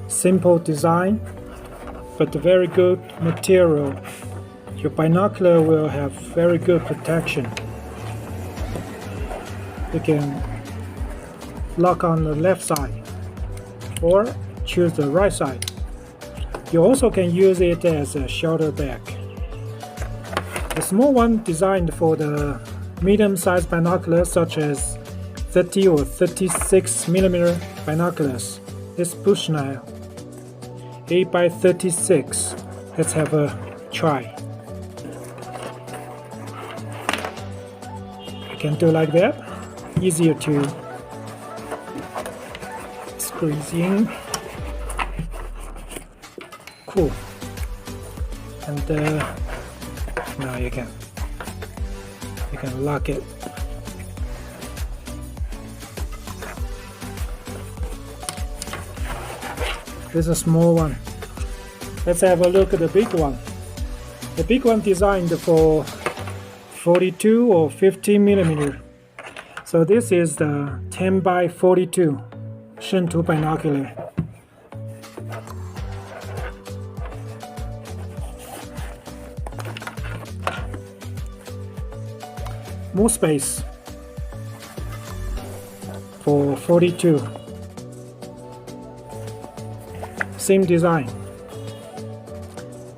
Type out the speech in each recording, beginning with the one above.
simple design, but very good material. Your binocular will have very good protection. You can lock on the left side or choose the right side. You also can use it as a shoulder bag. The small one designed for the medium-sized binoculars such as 30 or 36mm binoculars. It's Bushnell 8x36. Let's have a try. You can do like that. Easier to squeeze in. Cool. And now you can lock it. This is a small one. Let's have a look at the big one. The big one designed for 42 or 50mm. So this is the 10x42 Shuntu Binocular. More space for 42. Same design.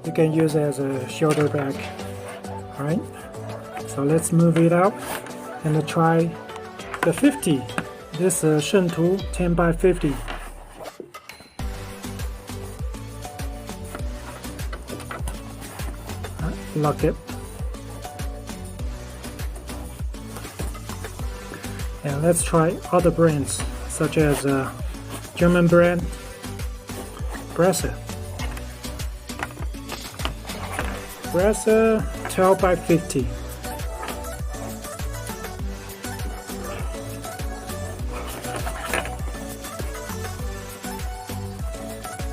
You can use it as a shoulder bag. Alright, so let's move it out and try the 50. This Shuntu 10x50. Lock it. And let's try other brands such as German brand Brasser 12x50.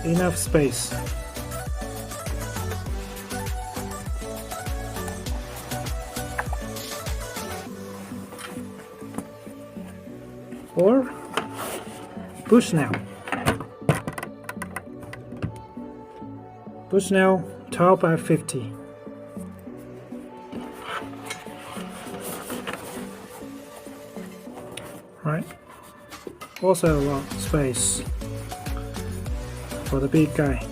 Enough space. Or Bushnell 12x50. Right. Also a lot of space for the big guy.